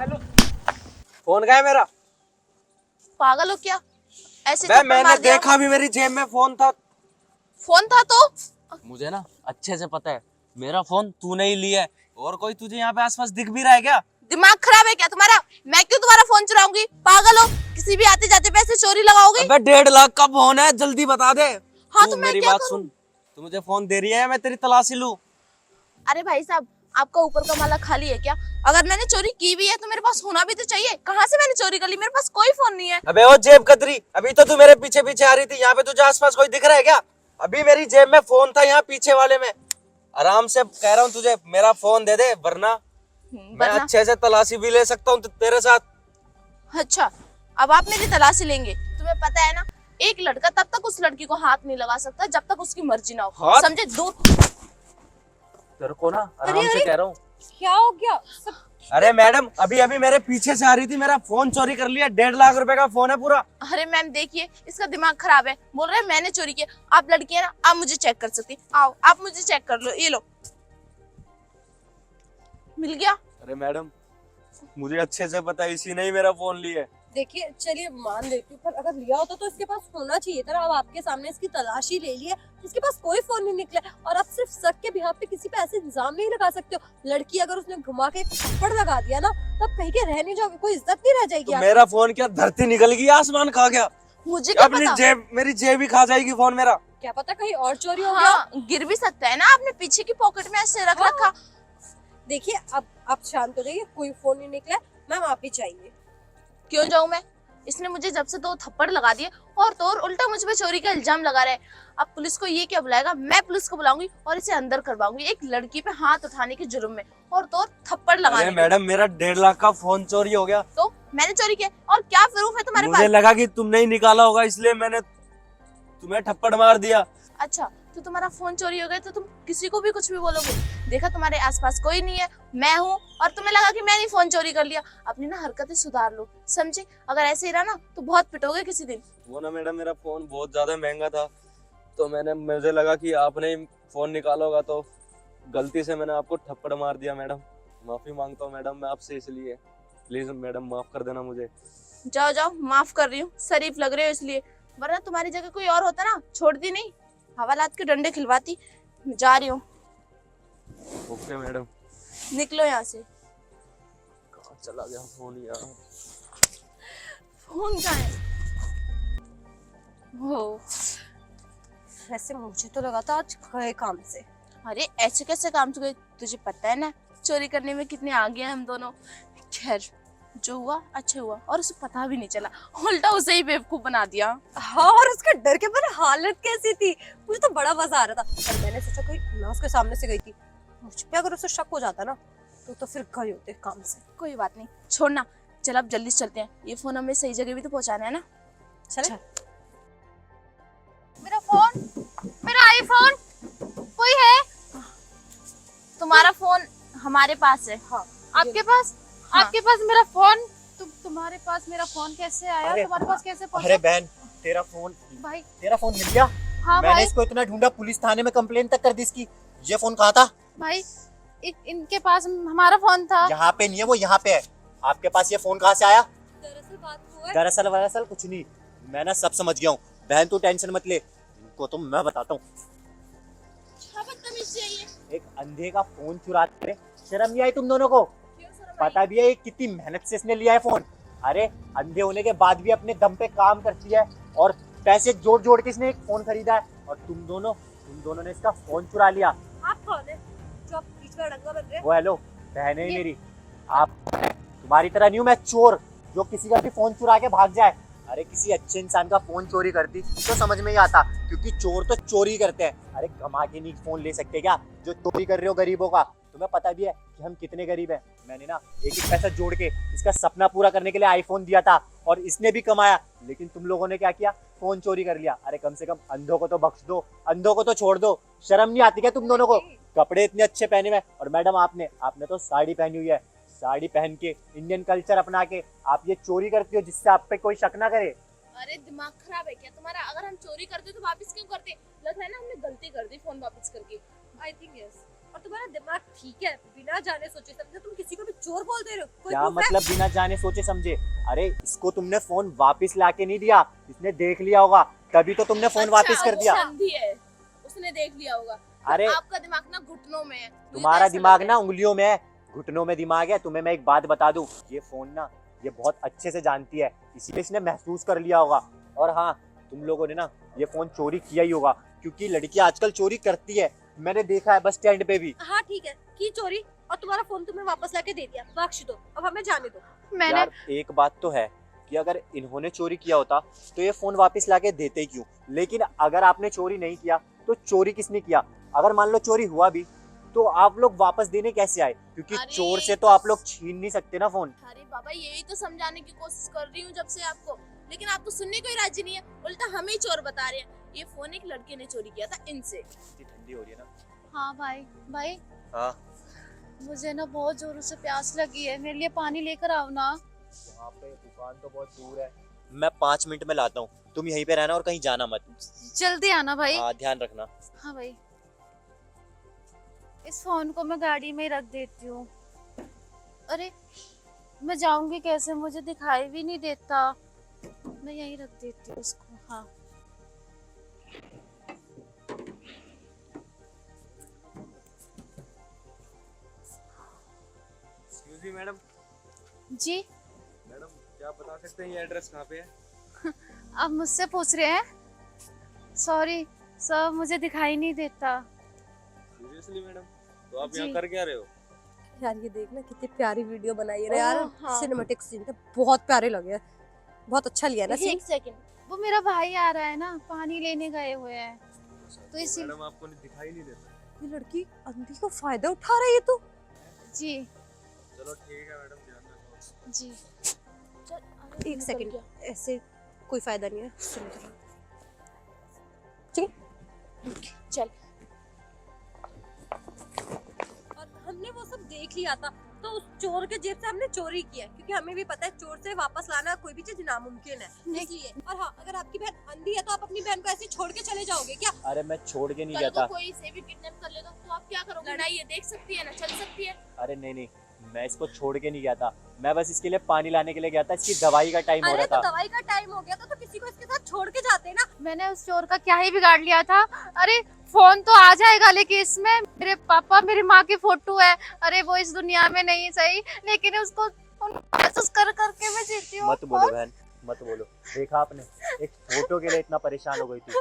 Hello. Phone कहाँ है मेरा? पागल हो क्या? ऐसे मैंने देखा भी, मेरी जेब में फोन था। फोन था तो मुझे ना अच्छे से पता है मेरा फोन तूने ही लिया है। और कोई तुझे यहाँ पे आसपास दिख भी रहा है क्या? दिमाग खराब है क्या तुम्हारा? मैं क्यों तुम्हारा फोन चुराऊंगी? पागल हो? किसी भी आते जाते पैसे चोरी लगाओगे? अबे 1.5 लाख का फोन है, जल्दी बता दे। हाँ तू तो मैं मेरी क्या बात करूं? सुन, तू मुझे फोन दे रही है या मैं तेरी तलाशी लूं? अरे भाई साहब, आपका ऊपर का माला खाली है क्या? अगर मैंने चोरी की भी है तो मेरे पास होना भी तो चाहिए। कहाँ से मैंने चोरी कर ली? मेरे पास कोई फोन नहीं है। अबे ओ जेब कतरी, अभी तो तू मेरे पीछे पीछे आ रही थी। यहाँ पे तुझे आसपास कोई दिख रहा है क्या? अभी मेरी जेब में फोन था, यहाँ पीछे वाले में। आराम से कह रहा हूँ तुझे, मेरा फोन दे दे, वरना मैं वरना अच्छे से तलाशी भी ले सकता हूँ तेरे साथ। अच्छा, अब आप मेरी तलाशी लेंगे? तुम्हें पता है ना, एक लड़का तब तक उस लड़की को हाथ नहीं लगा सकता जब तक उसकी मर्जी ना हो। हाथ? समझे? दूर। तेरे को ना आराम से कह रहा हूँ। क्या हो गया? अरे मैडम, अभी अभी मेरे पीछे से आ रही थी, मेरा फोन चोरी कर लिया। 1.5 लाख रुपए का फोन है पूरा। अरे मैम देखिए, इसका दिमाग खराब है। बोल रहे हैं मैंने चोरी किया। आप लड़की है ना, आप मुझे चेक कर सकती। आओ, आप मुझे चेक कर लो। ये लो, मिल गया। अरे मैडम, मुझे अच्छे से पता है इसी ने ही मेरा फोन लिया है। देखिए चलिए मान लेती हूँ, पर अगर लिया होता तो इसके पास होना चाहिए था। अब आपके सामने इसकी तलाशी ले ली है, इसके पास कोई फोन नहीं निकला। और आप सिर्फ शक के बिहाफ पे किसी पे ऐसे इल्जाम नहीं लगा सकते हो। लड़की अगर उसने घुमा के थप्पड़ लगा दिया ना, तो आप कहीं के रह नहीं जाओगे, कोई इज्जत नहीं रह जाएगी तो आपकी। मेरा फोन क्या धरती निकल गई, आसमान खा गया? मुझे क्या अपनी पता? जेब, मेरी जेब ही खा जाएगी फोन मेरा। क्या पता कहीं और चोरी हो गया। हाँ, गिर भी सकता है ना। आपने पीछे की पॉकेट में ऐसे रख रखा। देखिए अब आप शांत हो जाइए, कोई फोन नहीं निकला। मैम आप ही चाहिए। क्यों जाऊं मैं? इसने मुझे जब से 2 थप्पड़ लगा दिए और तो और उल्टा मुझ पे चोरी का इल्जाम लगा रहे। अब पुलिस को ये क्या बुलाएगा? मैं पुलिस को बुलाऊंगी और इसे अंदर करवाऊंगी एक लड़की पे हाथ उठाने के जुर्म में और तो और थप्पड़ लगाने के। मैडम, मेरा 1.5 लाख का फोन चोरी हो गया। तो मैंने चोरी किया और क्या प्रूफ है तुम्हारे मुझे पास? लगा कि तुमने ही निकाला होगा, इसलिए मैंने तुम्हें थप्पड़ मार दिया। अच्छा, तो तुम्हारा फोन चोरी हो गया तो तुम किसी को भी कुछ भी बोलोगे? देखा, तुम्हारे आसपास कोई नहीं है, मैं हूँ, और तुम्हें लगा कि मैंने फोन चोरी कर लिया। अपनी ना हरकतें सुधार लो, समझे? अगर ऐसे ही रहा ना तो बहुत पिटोगे किसी दिन। वो ना मैडम, मेरा फोन बहुत ज्यादा महंगा था, तो मुझे लगा कि आपने ही फोन निकाला होगा, तो गलती से मैंने आपको थप्पड़ मार दिया। मैडम माफी मांगता हूँ मैडम मैं आपसे, इसलिए प्लीज मैडम माफ कर देना मुझे। जाओ जाओ, माफ कर रही हूँ, शरीफ लग रहे हो इसलिए, वरना तुम्हारी जगह कोई और होता ना, छोड़ती नहीं, हवालात के डंडे खिलवाती। जा रही हूँ, ओके मैडम। निकलो यहाँ से। कहाँ चला गया फोन यार? फोन कहाँ है? हो, वैसे मुझे तो लगा था आज गए काम से। अरे ऐसे कैसे काम से गए? तुझे पता है ना चोरी करने में कितने आगे हैं हम दोनों। खैर, जो हुआ अच्छा हुआ, और उसे पता भी नहीं चला, उल्टा उसे ही बेवकूफ बना दिया। हाँ, और उसके डर के पर हालत कैसी थी, मुझे तो बड़ा मजा आ रहा था। पर मैंने सोचा कोई मैं उसके सामने से गई थी, मुझ पे अगर उसे शक हो जाता ना तो फिर गए होते काम से। कोई बात नहीं, छोड़ना। चल अब जल्दी से चलते हैं, ये फोन हमें सही जगह भी तो पहुंचाना है ना। चले। मेरा फोन, मेरा आईफोन कोई है? तुम्हारा फोन हमारे पास है। हाँ, आपके पास? हाँ। आपके पास मेरा फोन? तुम्हारे पास मेरा फोन कैसे आया? अरे, तुम्हारे पास कैसे पहुंचा? अरे बहन, तेरा फोन भाई। मिल गया। हाँ मैंने भाई। इसको इतना ढूंढा, पुलिस थाने में कंप्लेन तक कर दी इसकी। ये फोन कहाँ था? भाई इनके पास हमारा फोन था। यहाँ पे नहीं है, वो यहाँ पे है। आपके पास ये फोन कहाँ से आया? दरअसल बात वो है। दरअसल कुछ नहीं, मैं ना सब समझ गया हूँ। बहन तू टेंशन मत ले, इनको तो मैं बताता हूँ। क्या बदतमीजी है ये? एक अंधे का फोन चुराते, शर्म नहीं आई तुम दोनों को? पता भी है ये कितनी मेहनत से इसने लिया है फोन। अरे अंधे होने के बाद भी अपने दम पे काम करती है, और पैसे जोड़ जोड़ के इसने एक फोन खरीदा है, और तुम दोनों ने इसका फोन चुरा लिया। आप कौन है जो आप बीच में अड़ंगा बन रहे हैं? वो हेलो, बहन है मेरी। आप तुम्हारी तरह नहीं हूँ मैं चोर, जो किसी का भी फोन चुरा के भाग जाए। अरे किसी अच्छे इंसान का फोन चोरी करती तो समझ में ही आता, क्योंकि चोर तो चोरी करते हैं। अरे कमा के नहीं फोन ले सकते क्या जो चोरी कर रहे हो गरीबों का? तुम्हें पता भी है कि हम कितने गरीब हैं। मैंने ना एक एक पैसा जोड़ के इसका सपना पूरा करने के लिए आईफोन दिया था, और इसने भी कमाया, लेकिन तुम लोगों ने क्या किया? फोन चोरी कर लिया। अरे कम से कम अंधों को तो बख्श दो, अंधों को तो छोड़ दो। शर्म नहीं आती क्या तुम दोनों को? कपड़े इतने अच्छे पहने हुए, और मैडम आपने तो साड़ी पहनी हुई है। साड़ी पहन के, इंडियन कल्चर अपना के आप ये चोरी करती हो, जिससे आप पे कोई शक ना करे। अरे दिमाग खराब है क्या तुम्हारा? अगर हम चोरी करते तो वापस क्यों करते? लग रहा है ना हमने गलती कर दी फोन वापस करके। I think yes. और तुम्हारा दिमाग ठीक है, बिना बिना जाने सोचे समझे तुम किसी को भी चोर बोल दे रहे हो? कोई क्या proof है? मतलब बिना जाने सोचे समझे? अरे इसको तुमने फोन वापस लाके नहीं दिया, इसने देख लिया होगा तभी तो तुमने फोन वापस कर वो दिया। अंधी है, उसने देख लिया होगा। अरे आपका दिमाग ना घुटनों में है, मुझे तो तुम्हारा ऐसा दिमाग लग ना रहा उंगलियों में है, घुटनों में दिमाग है। तुम्हें मैं एक बात बता दूं, ये फोन ना ये बहुत अच्छे से जानती है, इसीलिए इसने महसूस कर लिया होगा। और हाँ, तुम लोगों ने ना ये फोन चोरी किया ही होगा, क्योंकि लड़कियां आजकल चोरी करती है, मैंने देखा है बस स्टैंड पे भी। हाँ ठीक है, की चोरी और तुम्हारा फोन तुम्हें वापस लाके दे दिया, बख्श दो, अब हमें जाने दो। है। मैंने यार एक बात तो है कि अगर इन्होंने चोरी किया होता तो ये फोन वापस लाके देते ही क्यों? लेकिन अगर आपने चोरी नहीं किया तो चोरी किसने किया? अगर मान लो चोरी हुआ भी तो आप लोग वापस देने कैसे आए? क्योंकि अरे चोर से तो आप लोग छीन नहीं सकते ना फोन। अरे बाबा, यही तो समझाने की कोशिश कर रही हूँ जब से आपको, लेकिन आप तो सुनने को ही राजी नहीं है, उल्टा हमें ही चोर बता रहे हैं। ये फोन एक लड़के ने चोरी किया था इनसे। इतनी ठंडी हो रही है ना। हाँ भाई, भाई हाँ, मुझे ना बहुत जोरों से प्यास लगी है, मेरे लिए पानी लेकर आओ ना। वहाँ पे दुकान तो बहुत दूर है, मैं 5 मिनट में लाता हूँ, तुम यहीं पे रहना और कहीं जाना मत। जल्दी आना भाई। हाँ ध्यान रखना। हाँ भाई, इस फोन को मैं गाड़ी में ही रख देती हूँ। अरे मैं जाऊंगी कैसे, मुझे दिखाई भी नहीं देता। मैं यहीं रख देती हूँ इसको। हाँ एक्सक्यूज मी मैडम, जी, मैडम क्या आप बता सकते हैं ये एड्रेस कहाँ पे है? आप मुझसे पूछ रहे हैं? सॉरी सर, मुझे दिखाई नहीं देता। सीरियसली मैडम, तो आप जी। यहाँ कर क्या रहे हो? यार ये देखना कितनी प्यारी वीडियो बनाई है ना यार, हाँ। सिनेमैटिक सीन तो बहुत प्यारे लगे, बहुत अच्छा लिया ना सीन। एक सेकंड, वो मेरा भाई आ रहा है ना, पानी लेने गए हुए हैं। तो इसी मैडम आपको दिखाई नहीं देता? ये लड़की अंधी का फायदा उठा रही है तो। जी चलो ठीक है मैडम, ध्यान रखो। जी। एक सेकंड, ऐसे कोई फायदा नहीं है, सुनो जरा। ठीक है, चल। और हमने वो सब देख लिया था, तो उस चोर के जेब से हमने चोरी किया, क्योंकि हमें भी पता है चोर से वापस लाना कोई भी चीज नामुमकिन है, इसलिए। और हाँ, अगर आपकी बहन अंधी है तो आप अपनी बहन को ऐसे छोड़ के चले जाओगे क्या? अरे मैं छोड़ के नहीं कल जाता। को कोई इसे भी किडनैप कर लेगा तो आप क्या करोगे? ना ये देख सकती है ना चल सकती है। अरे नहीं नहीं, मैं इसको छोड़ के नहीं गया था, मैं बस इसके लिए पानी लाने के लिए गया था, इसकी दवाई का टाइम हो अरे रहा तो था। दवाई का टाइम हो गया था तो किसी को इसके साथ छोड़ के जाते ना। मैंने उस चोर का क्या ही बिगाड़ लिया था। अरे फोन तो आ जाएगा, लेकिन इसमें मेरे पापा मेरी माँ की फोटो है। अरे वो इस दुनिया में नहीं सही, लेकिन उसको महसूस कर करके मैं जीती हूँ। मत बोलो बहन, मत बोलो। देखा आपने, एक फोटो के लिए इतना परेशान हो गई थी।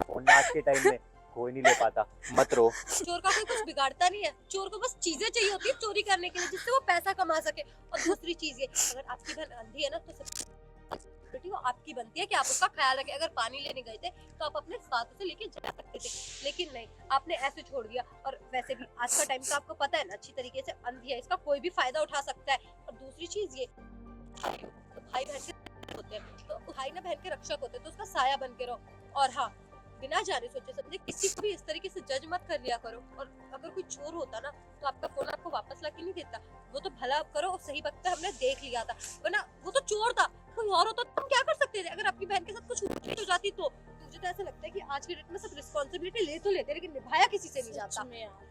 फोन आज के टाइम में कोई नहीं ले पाता, मत रो। चोर का कोई कुछ बिगाड़ता नहीं है, चोर को बस चीजें चाहिए होती है चोरी करने के लिए, जिससे वो पैसा कमा सके। और दूसरी चीज ये, अगर आपकी बहन अंधी है ना तो वो आपकी बनती है कि आप उसका ख्याल रखें। अगर पानी लेने गए थे तो आप अपने साथ उसे लेके जा सकते थे, लेकिन नहीं, आपने ऐसे छोड़ दिया। और वैसे भी आज का टाइम तो आपको पता है ना अच्छी तरीके से, अंधी है, इसका कोई भी फायदा उठा सकता है। और दूसरी चीज ये, तो भाई बहन के होते हैं, तो भाई ना बहन के रक्षक होते हैं, तो उसका साया बन के रहो। और हाँ, बिना जाने सोचे समझे किसी को भी इस तरीके से जज मत कर लिया करो। और अगर कोई चोर होता ना तो आपका फोन आपको वापस लाके नहीं देता, वो तो भला करो सही वक्त पे हमने देख लिया था, वरना वो तो चोर था, कोई और होता तो तुम क्या कर सकते थे? अगर आपकी बहन के साथ कुछ हो जाती तो मुझे तो ऐसा लगता है कि आज के डेट में सब रिस्पॉन्सिबिलिटी ले तो लेते, लेकिन निभाया किसी से नहीं जाता।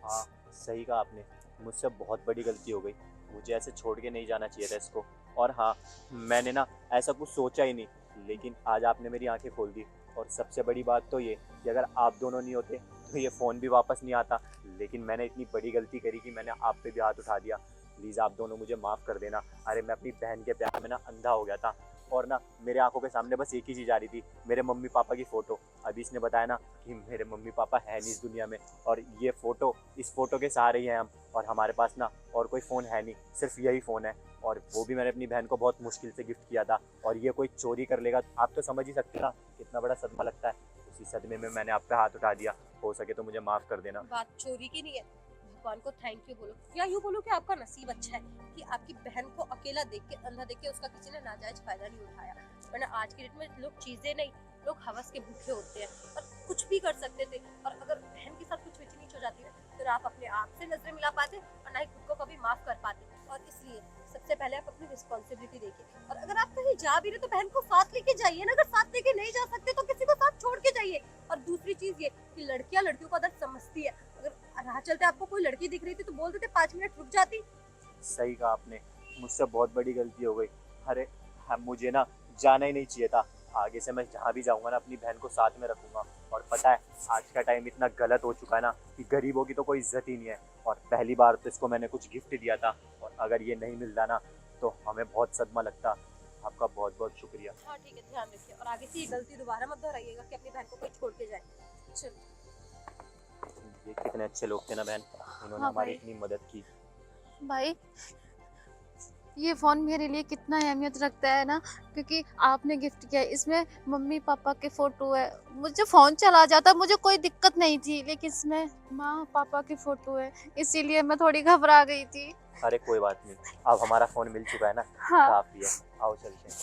हाँ सही कहा आपने, मुझसे बहुत बड़ी गलती हो गई, मुझे ऐसे छोड़ के नहीं जाना चाहिए था इसको। और हाँ, मैंने ना ऐसा कुछ सोचा ही नहीं, लेकिन आज आपने मेरी आंखें खोल दी। और सबसे बड़ी बात तो ये कि अगर आप दोनों नहीं होते तो ये फ़ोन भी वापस नहीं आता। लेकिन मैंने इतनी बड़ी गलती करी कि मैंने आप पे भी हाथ उठा दिया। प्लीज़ आप दोनों मुझे माफ़ कर देना। अरे मैं अपनी बहन के प्यार में ना अंधा हो गया था, और ना मेरे आंखों के सामने बस एक ही चीज़ आ रही थी, मेरे मम्मी पापा की फ़ोटो। अभी इसने बताया ना कि मेरे मम्मी पापा है नहीं इस दुनिया में, और ये फ़ोटो, इस फ़ोटो के सहारे ही हैं हम। और हमारे पास ना और कोई फ़ोन है नहीं, सिर्फ यही फ़ोन है, और वो भी मैंने अपनी बहन को बहुत मुश्किल से गिफ्ट किया था। और ये कोई चोरी कर लेगा, आप तो समझ ही सकते ना कितना बड़ा सदमा लगता है। उसी सदमे में मैंने आप पे हाथ उठा दिया, हो सके तो मुझे माफ़ कर देना। बात चोरी की नहीं है, भगवान को थैंक यू बोलो, या यूँ बोलो कि आपका नसीब अच्छा है कि आपकी बहन को अकेला देख के, अंधा देख के उसका किसी ने नाजायज फायदा नहीं उठाया। वरना आज की डेट में लोग चीजें नहीं, लोग हवस के भूखे होते हैं और कुछ भी कर सकते थे। और अगर बहन के साथ कुछ नीच हो जाती है तो आप अपने आप से नजरें मिला पाते और ना ही खुद को कभी माफ कर पाते। और इसलिए सबसे पहले आप अपनी रिस्पॉन्सिबिलिटी देखिए, और अगर आप कहीं जा भी रहे तो बहन को साथ लेके जाइए ना। अगर साथ लेके नहीं जा सकते तो किसी को साथ छोड़ के जाइए। और दूसरी चीज ये कि लड़कियां लड़कियों का दर्द समझती है, अगर राह चलते आपको कोई लड़की दिख रही थी तो बोल देते 5 मिनट रुक जाती। सही कहा आपने, मुझसे बहुत बड़ी गलती हो गई। अरे मुझे ना जाना ही नहीं चाहिए था। आगे से मैं जहाँ भी जाऊँगा ना अपनी बहन को साथ में रखूंगा। और पता है आज का टाइम इतना गलत हो चुका है ना कि गरीबों की तो कोई इज्जत ही नहीं है। और पहली बार तो इसको मैंने कुछ गिफ्ट दिया था और अगर ये नहीं मिलता ना तो हमें बहुत सदमा लगता। आपका बहुत बहुत शुक्रिया। हाँ ठीक है, ध्यान रखिए और आगे से ये गलती दोबारा मत दोहराइएगा कि अपनी बहन को कोई छोड़ के जाए। चलो ये कितने अच्छे लोग थे ना बहन, इन्होंने हाँ हमारी भाई। इतनी मदद की। भाई ये फ़ोन मेरे लिए कितना अहमियत रखता है ना, क्योंकि आपने गिफ्ट किया है। इसमें मम्मी पापा के फ़ोटो है। मुझे फ़ोन चला जाता मुझे कोई दिक्कत नहीं थी, लेकिन इसमें माँ पापा की फ़ोटो है, इसीलिए मैं थोड़ी घबरा गई थी। अरे कोई बात नहीं, अब हमारा फोन मिल चुका है ना, हाँ काफी है। आओ चलते हैं।